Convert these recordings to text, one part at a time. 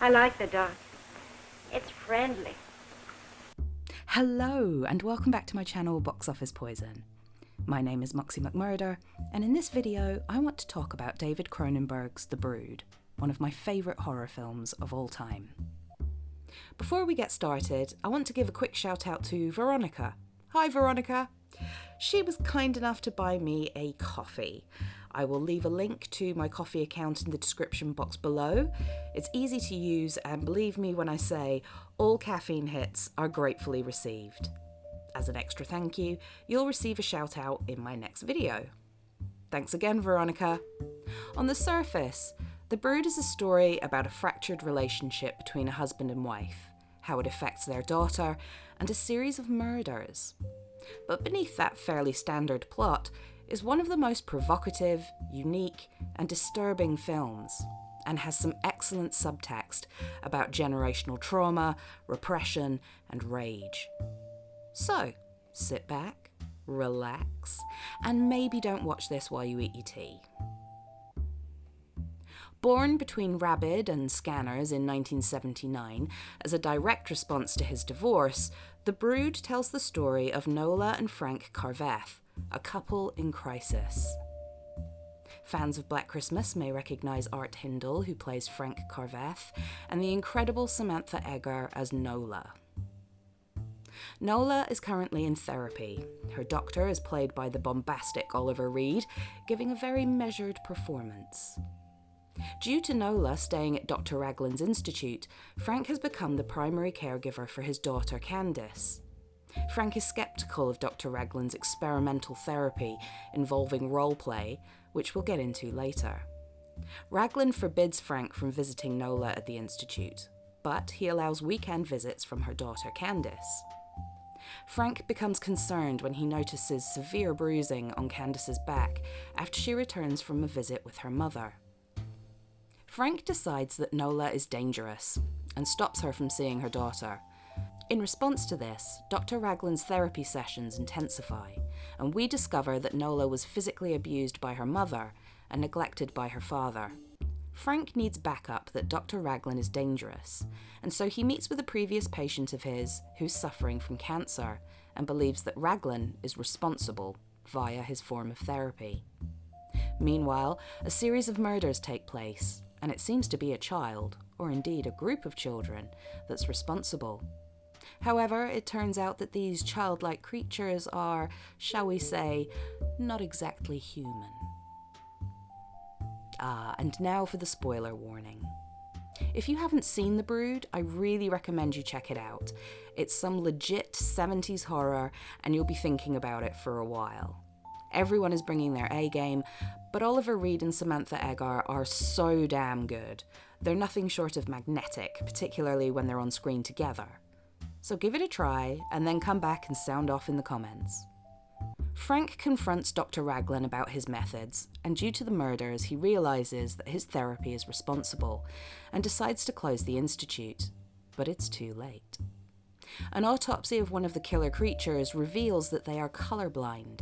I like the dog. It's friendly. Hello and welcome back to my channel Box Office Poison. My name is Moxie McMurder, and in this video I want to talk about David Cronenberg's The Brood, one of my favourite horror films of all time. Before we get started, I want to give a quick shout out to Veronica. Hi Veronica! She was kind enough to buy me a coffee. I will leave a link to my coffee account in the description box below. It's easy to use, and believe me when I say all caffeine hits are gratefully received. As an extra thank you, you'll receive a shout out in my next video. Thanks again, Veronica. On the surface, The Brood is a story about a fractured relationship between a husband and wife, how it affects their daughter, and a series of murders. But beneath that fairly standard plot is one of the most provocative, unique, and disturbing films, and has some excellent subtext about generational trauma, repression, and rage. So, sit back, relax, and maybe don't watch this while you eat your tea. Born between Rabid and Scanners in 1979, as a direct response to his divorce, The Brood tells the story of Nola and Frank Carveth, a couple in crisis. Fans of Black Christmas may recognise Art Hindle, who plays Frank Carveth, and the incredible Samantha Eggar as Nola. Nola is currently in therapy. Her doctor is played by the bombastic Oliver Reed, giving a very measured performance. Due to Nola staying at Dr. Raglan's Institute, Frank has become the primary caregiver for his daughter Candice. Frank is sceptical of Dr. Raglan's experimental therapy involving role-play, which we'll get into later. Raglan forbids Frank from visiting Nola at the Institute, but he allows weekend visits from her daughter Candice. Frank becomes concerned when he notices severe bruising on Candice's back after she returns from a visit with her mother. Frank decides that Nola is dangerous and stops her from seeing her daughter. In response to this, Dr. Raglan's therapy sessions intensify, and we discover that Nola was physically abused by her mother and neglected by her father. Frank needs backup that Dr. Raglan is dangerous, and so he meets with a previous patient of his who's suffering from cancer and believes that Raglan is responsible via his form of therapy. Meanwhile, a series of murders take place, and it seems to be a child, or indeed a group of children, that's responsible. However, it turns out that these childlike creatures are, shall we say, not exactly human. And now for the spoiler warning. If you haven't seen The Brood, I really recommend you check it out. It's some legit 70s horror, and you'll be thinking about it for a while. Everyone is bringing their A-game, but Oliver Reed and Samantha Eggar are so damn good. They're nothing short of magnetic, particularly when they're on screen together. So give it a try, and then come back and sound off in the comments. Frank confronts Dr. Raglan about his methods, and due to the murders, he realises that his therapy is responsible, and decides to close the institute. But it's too late. An autopsy of one of the killer creatures reveals that they are colourblind,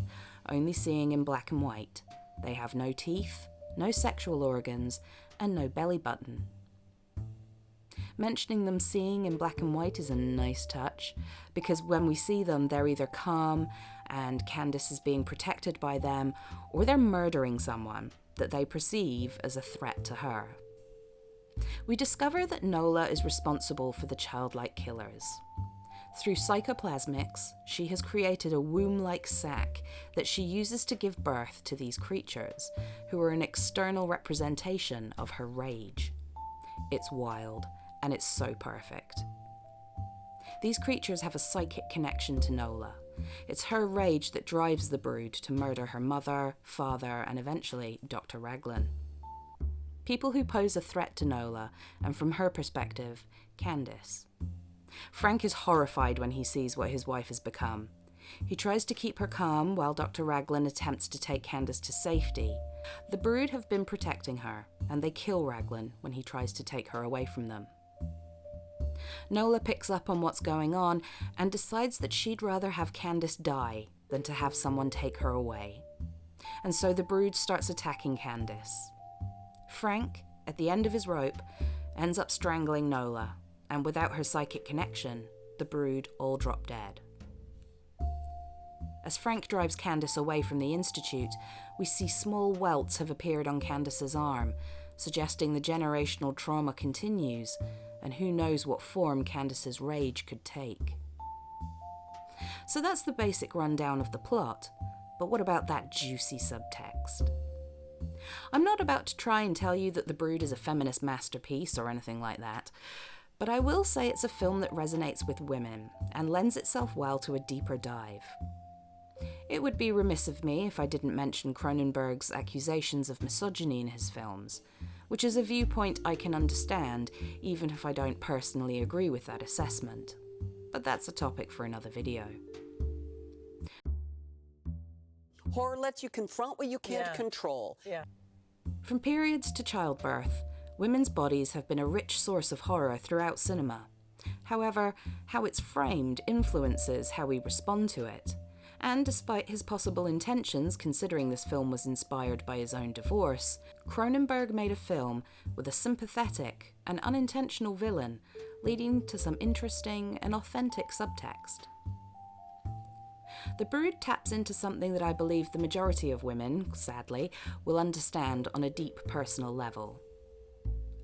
only seeing in black and white. They have no teeth, no sexual organs, and no belly button. Mentioning them seeing in black and white is a nice touch, because when we see them, they're either calm and Candice is being protected by them, or they're murdering someone that they perceive as a threat to her. We discover that Nola is responsible for the childlike killers. Through psychoplasmics, she has created a womb-like sac that she uses to give birth to these creatures, who are an external representation of her rage. It's wild, and it's so perfect. These creatures have a psychic connection to Nola. It's her rage that drives the Brood to murder her mother, father, and eventually Dr. Raglan. People who pose a threat to Nola, and from her perspective, Candice. Frank is horrified when he sees what his wife has become. He tries to keep her calm while Dr. Raglan attempts to take Candice to safety. The Brood have been protecting her, and they kill Raglan when he tries to take her away from them. Nola picks up on what's going on and decides that she'd rather have Candice die than to have someone take her away. And so the Brood starts attacking Candice. Frank, at the end of his rope, ends up strangling Nola, and without her psychic connection, the brood all drop dead. As Frank drives Candace away from the Institute, we see small welts have appeared on Candace's arm, suggesting the generational trauma continues, and who knows what form Candace's rage could take. So that's the basic rundown of the plot, but what about that juicy subtext? I'm not about to try and tell you that The Brood is a feminist masterpiece or anything like that, but I will say it's a film that resonates with women and lends itself well to a deeper dive. It would be remiss of me if I didn't mention Cronenberg's accusations of misogyny in his films, which is a viewpoint I can understand, even if I don't personally agree with that assessment. But that's a topic for another video. Horror lets you confront what you can't control. From periods to childbirth, women's bodies have been a rich source of horror throughout cinema. However, how it's framed influences how we respond to it. And despite his possible intentions, considering this film was inspired by his own divorce, Cronenberg made a film with a sympathetic and unintentional villain, leading to some interesting and authentic subtext. The Brood taps into something that I believe the majority of women, sadly, will understand on a deep personal level.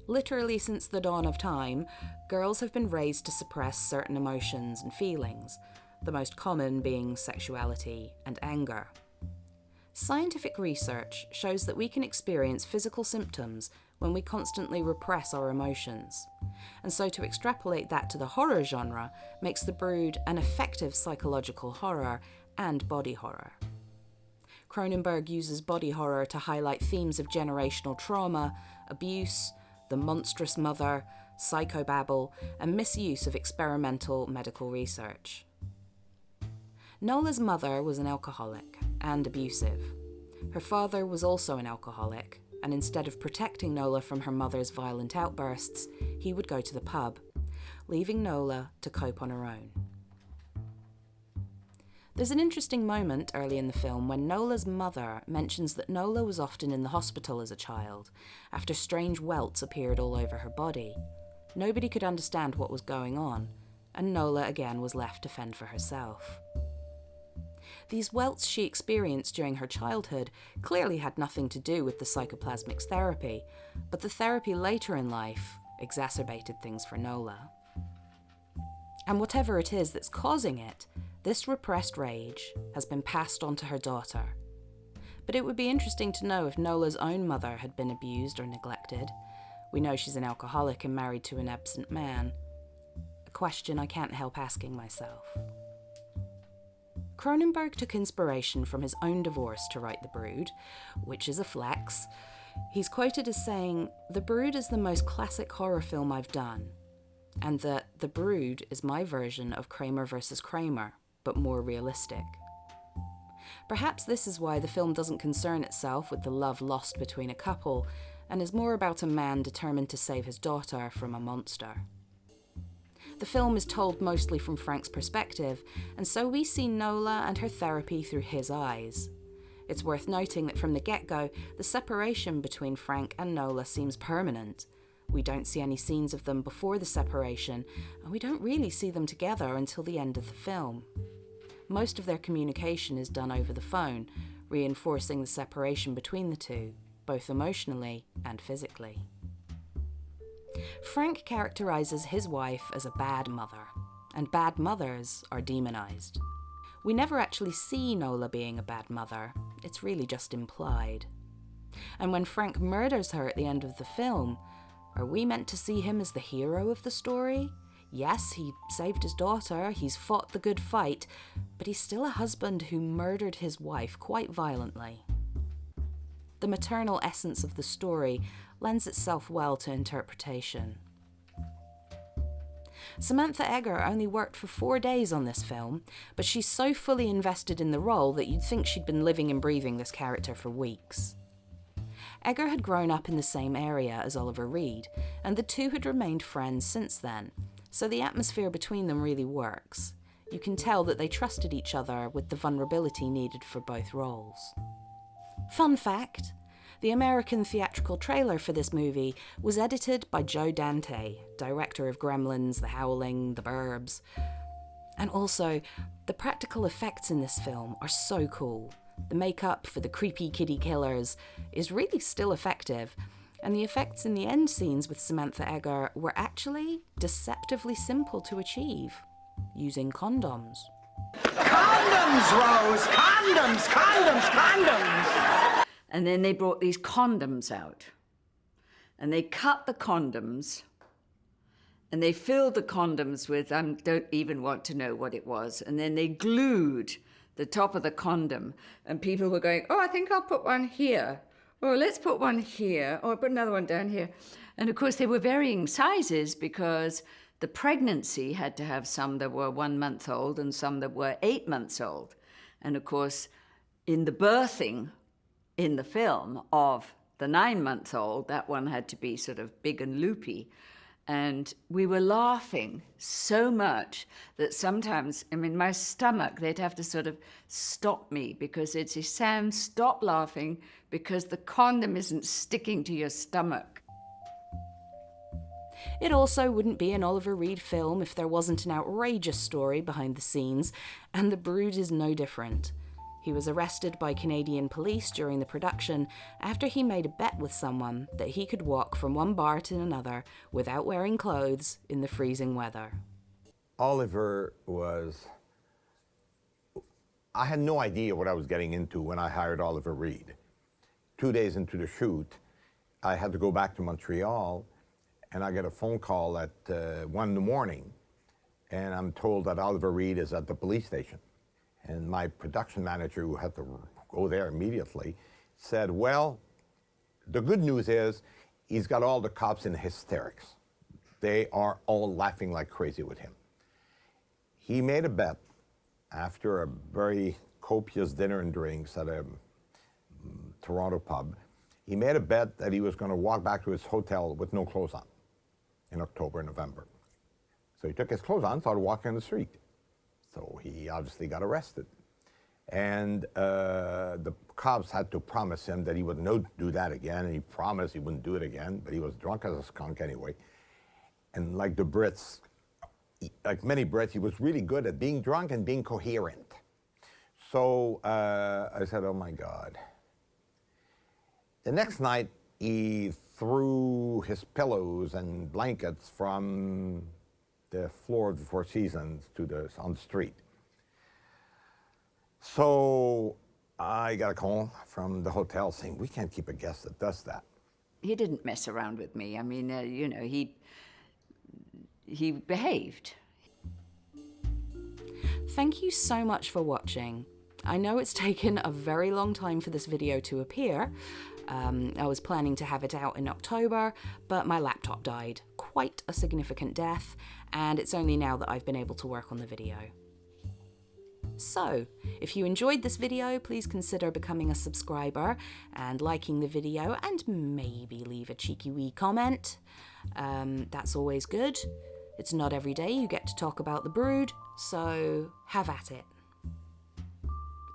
Literally since the dawn of time, girls have been raised to suppress certain emotions and feelings, the most common being sexuality and anger. Scientific research shows that we can experience physical symptoms when we constantly repress our emotions, and so to extrapolate that to the horror genre makes The Brood an effective psychological horror and body horror. Cronenberg uses body horror to highlight themes of generational trauma, abuse, the monstrous mother, psychobabble, and misuse of experimental medical research. Nola's mother was an alcoholic and abusive. Her father was also an alcoholic, and instead of protecting Nola from her mother's violent outbursts, he would go to the pub, leaving Nola to cope on her own. There's an interesting moment early in the film when Nola's mother mentions that Nola was often in the hospital as a child, after strange welts appeared all over her body. Nobody could understand what was going on, and Nola again was left to fend for herself. These welts she experienced during her childhood clearly had nothing to do with the psychoplasmics therapy, but the therapy later in life exacerbated things for Nola. And whatever it is that's causing it, this repressed rage has been passed on to her daughter. But it would be interesting to know if Nola's own mother had been abused or neglected. We know she's an alcoholic and married to an absent man. A question I can't help asking myself. Cronenberg took inspiration from his own divorce to write The Brood, which is a flex. He's quoted as saying, "The Brood is the most classic horror film I've done," and that The Brood is my version of Kramer vs. Kramer, but more realistic. Perhaps this is why the film doesn't concern itself with the love lost between a couple, and is more about a man determined to save his daughter from a monster. The film is told mostly from Frank's perspective, and so we see Nola and her therapy through his eyes. It's worth noting that from the get-go, the separation between Frank and Nola seems permanent. We don't see any scenes of them before the separation, and we don't really see them together until the end of the film. Most of their communication is done over the phone, reinforcing the separation between the two, both emotionally and physically. Frank characterizes his wife as a bad mother, and bad mothers are demonized. We never actually see Nola being a bad mother, it's really just implied. And when Frank murders her at the end of the film, are we meant to see him as the hero of the story? Yes, he saved his daughter, he's fought the good fight, but he's still a husband who murdered his wife quite violently. The maternal essence of the story lends itself well to interpretation. Samantha Eggar only worked for 4 days on this film, but she's so fully invested in the role that you'd think she'd been living and breathing this character for weeks. Eggar had grown up in the same area as Oliver Reed, and the two had remained friends since then, so the atmosphere between them really works. You can tell that they trusted each other with the vulnerability needed for both roles. Fun fact, The American theatrical trailer for this movie was edited by Joe Dante, director of Gremlins, The Howling, The Burbs. And also, the practical effects in this film are so cool. The makeup for the creepy kitty killers is really still effective, and the effects in the end scenes with Samantha Eggar were actually deceptively simple to achieve, using condoms. Condoms, Rose! Condoms, condoms, condoms! And then they brought these condoms out. And they cut the condoms. And they filled the condoms with, I don't even want to know what it was. And then they glued the top of the condom. And people were going, oh, I think I'll put one here. Or let's put one here. Or put another one down here. And of course, they were varying sizes because the pregnancy had to have some that were 1 month old and some that were 8 months old. And of course, in the birthing in the film of the 9-month-old, that one had to be sort of big and loopy. And we were laughing so much that sometimes, I mean, my stomach, they'd have to sort of stop me because they'd say, Sam, stop laughing because the condom isn't sticking to your stomach. It also wouldn't be an Oliver Reed film if there wasn't an outrageous story behind the scenes, and The Brood is no different. He was arrested by Canadian police during the production after he made a bet with someone that he could walk from one bar to another without wearing clothes in the freezing weather. Oliver was... I had no idea what I was getting into when I hired Oliver Reed. 2 days into the shoot, I had to go back to Montreal, and I get a phone call at 1 in the morning, and I'm told that Oliver Reed is at the police station. And my production manager, who had to go there immediately, said, well, the good news is he's got all the cops in hysterics. They are all laughing like crazy with him. He made a bet after a very copious dinner and drinks at a Toronto pub. He made a bet that he was going to walk back to his hotel with no clothes on in October and November. So he took his clothes on, started walking on the street. So he obviously got arrested. And the cops had to promise him that he would not do that again, and he promised he wouldn't do it again, but he was drunk as a skunk anyway. And like the Brits, like many Brits, he was really good at being drunk and being coherent. So I said, oh my God. The next night, he threw his pillows and blankets from the floor of the Four Seasons to on the street. So I got a call from the hotel saying, we can't keep a guest that does that. He didn't mess around with me. I mean, you know, he behaved. Thank you so much for watching. I know it's taken a very long time for this video to appear. I was planning to have it out in October, but my laptop died. Quite a significant death, and it's only now that I've been able to work on the video. So, if you enjoyed this video, please consider becoming a subscriber and liking the video, and maybe leave a cheeky wee comment. That's always good. It's not every day you get to talk about The Brood, so have at it.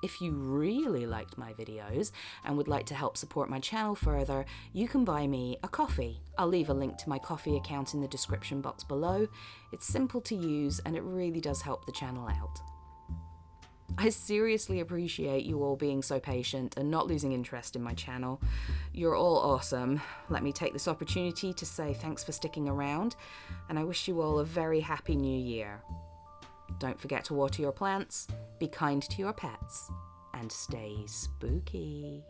If you really liked my videos and would like to help support my channel further, you can buy me a coffee. I'll leave a link to my coffee account in the description box below. It's simple to use and it really does help the channel out. I seriously appreciate you all being so patient and not losing interest in my channel. You're all awesome. Let me take this opportunity to say thanks for sticking around, and I wish you all a very happy new year. Don't forget to water your plants, be kind to your pets, and stay spooky.